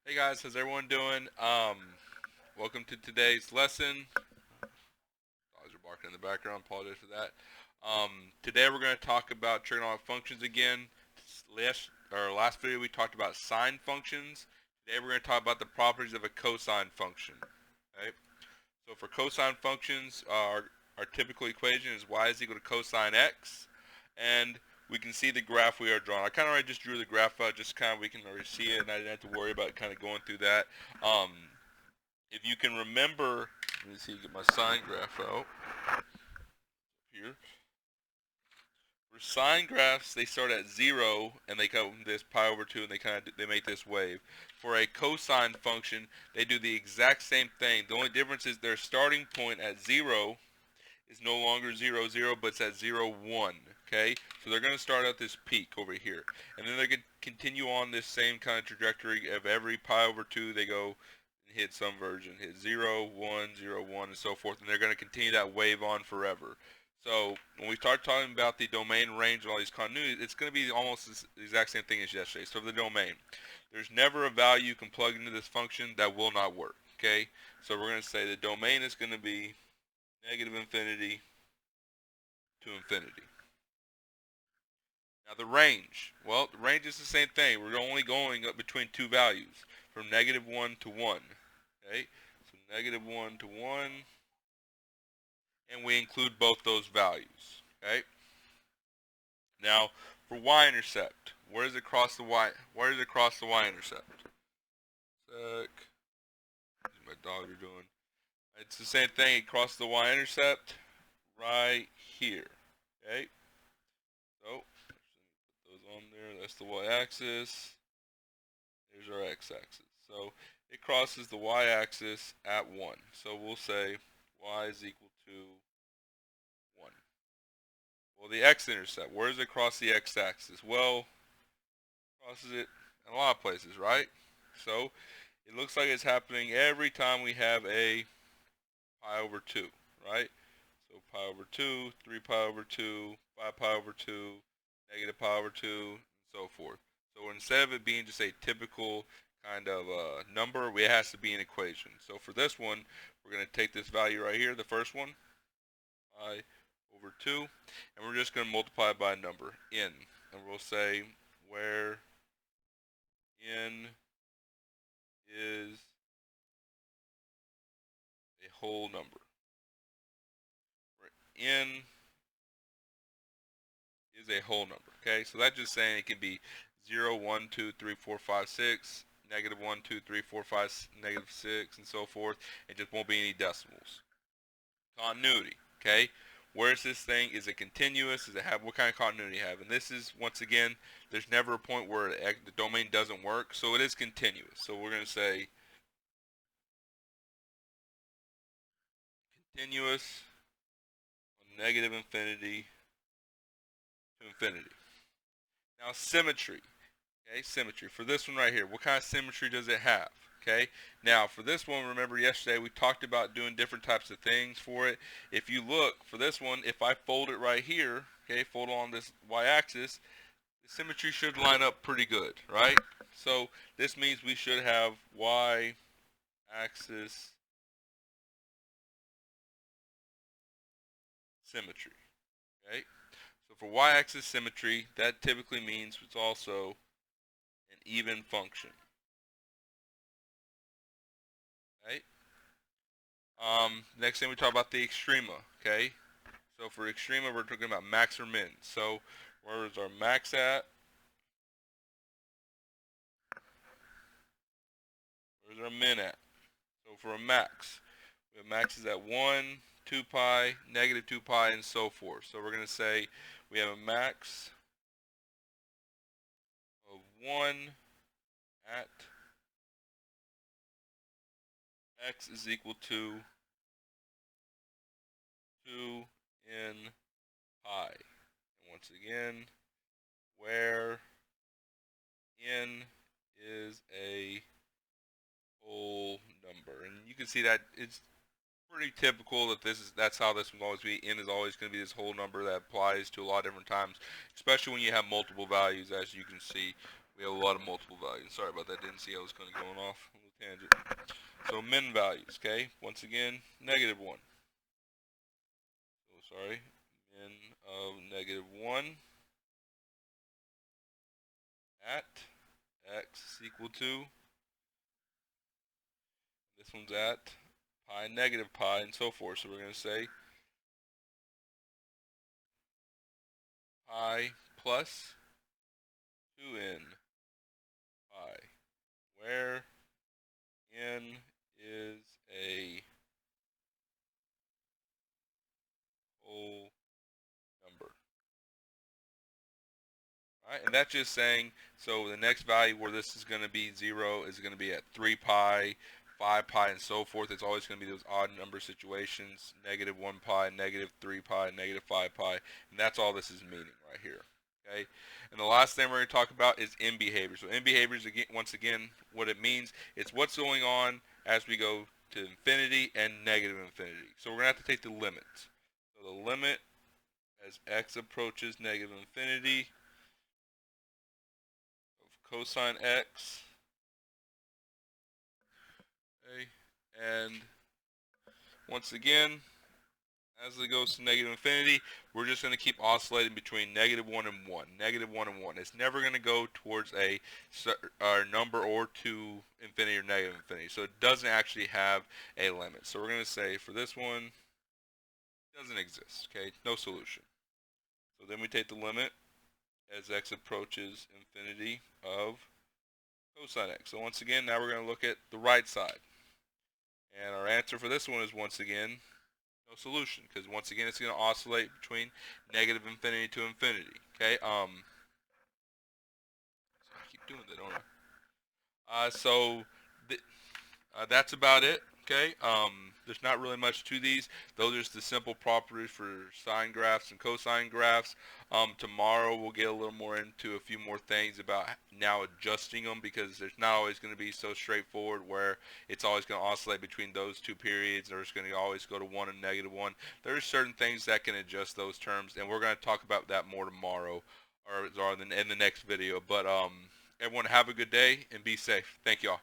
Hey guys, how's everyone doing? Welcome to today's lesson. Dogs are barking in the background. Apologize for that. Today we're going to talk about trigonometric functions again. Last video we talked about sine functions. Today we're going to talk about the properties of a cosine function. Okay. So for cosine functions, our typical equation is y is equal to cosine x, and we can see the graph we are drawing. I kind of already just drew the graph out, just kind of we can already see it, and I didn't have to worry about kind of going through that. Um, if you can remember, let me see, get my sine graph out here. For sine graphs, they start at 0 and they come this pi over 2 and they make this wave. For a cosine function, they do the exact same thing. The only difference is their starting point at 0 is no longer 0, 0, but it's at 0, 1. Okay, so they're going to start at this peak over here, and then they're going to continue on this same kind of trajectory of every pi over 2. They go and hit some version, hit 0, 1, 0, 1, and so forth, and they're going to continue that wave on forever. So when we start talking about the domain, range, and all these continuities, it's going to be almost the exact same thing as yesterday. So for the domain, there's never a value you can plug into this function that will not work. Okay, so we're going to say the domain is going to be negative infinity to infinity. Now the range, well, the range is the same thing. We're only going up between two values, from negative 1 to 1. Okay, so negative 1 to 1, and we include both those values. Okay, now for y-intercept, where does it cross the y-intercept? Sec. My dogs are doing. It's the same thing. It crosses the y-intercept right here. Okay, so put those on there. That's the y-axis. Here's our x-axis. So it crosses the y-axis at 1. So we'll say y is equal to 1. Well, the x-intercept, where does it cross the x-axis? Well, it crosses it in a lot of places, right? So it looks like it's happening every time we have a pi over 2, right? So pi over 2, 3 pi over 2, 5 pi over 2, negative pi over 2, and so forth. So instead of it being just a typical kind of number, it has to be an equation. So for this one, we're going to take this value right here, the first one, pi over 2, and we're just going to multiply it by a number, n. And we'll say where n is a whole number. Where n is a whole number. Okay, so that's just saying it can be 0, 1, 2, 3, 4, 5, 6, negative 1, 2, 3, 4, 5, negative 6, and so forth. It just won't be any decimals. Continuity. Okay, where's this thing? Is it continuous? Does it have, what kind of continuity have? And this is, once again, there's never a point where the domain doesn't work, so it is continuous. So we're going to say continuous from negative infinity to infinity. Now symmetry. Okay, symmetry. For this one right here, what kind of symmetry does it have? Okay, now for this one, remember yesterday we talked about doing different types of things for it. If you look, for this one, if I fold it right here, okay, fold on this y-axis, the symmetry should line up pretty good, right? So this means we should have y-axis symmetry, okay? So for y-axis symmetry, that typically means it's also an even function, right? Next thing we talk about the extrema, okay? So for extrema, we're talking about max or min. So where is our max at? Where's our min at? So for a max, we have max is at 1, 2 pi, negative 2 pi, and so forth. So we're going to say we have a max of 1 at x is equal to 2 in pi. And once again, where n is a whole number. And you can see that it's pretty typical that that's how this will always be. N is always going to be this whole number that applies to a lot of different times, especially when you have multiple values, as you can see We have a lot of multiple values. Sorry about that. Didn't see I was kind of going off a little tangent. So min values, okay? Once again, -1. So sorry, min of -1 at x is equal to, this one's at pi, negative pi, and so forth. So we're going to say pi plus 2n pi, where n is a whole number. Right, and that's just saying, so the next value where this is going to be 0 is going to be at 3 pi, 5 pi, and so forth. It's always going to be those odd number situations, -1 pi, -3 pi, -5 pi, and that's all this is meaning right here. Okay, and the last thing we're going to talk about is end behavior. So end behaviors, again, once again, what it means, it's what's going on as we go to infinity and negative infinity. So we're going to have to take the limits. So the limit as x approaches negative infinity cosine x, okay, and once again, as it goes to negative infinity, we're just going to keep oscillating between -1 and 1, -1 and 1. It's never going to go towards a number or to infinity or negative infinity, so it doesn't actually have a limit. So we're going to say for this one, it doesn't exist, okay, no solution. So then we take the limit as x approaches infinity of cosine x. So once again, now we're going to look at the right side. And our answer for this one is, once again, no solution, because once again it's going to oscillate between negative infinity to infinity. Okay, so I keep doing that, don't I? That's about it. Okay, there's not really much to these. Those are just the simple properties for sine graphs and cosine graphs. Tomorrow we'll get a little more into a few more things about now adjusting them, because there's not always going to be so straightforward where it's always going to oscillate between those two periods, or it's going to always go to 1 and -1. There's certain things that can adjust those terms, and we're going to talk about that more tomorrow, or in the next video. But everyone have a good day and be safe. Thank y'all.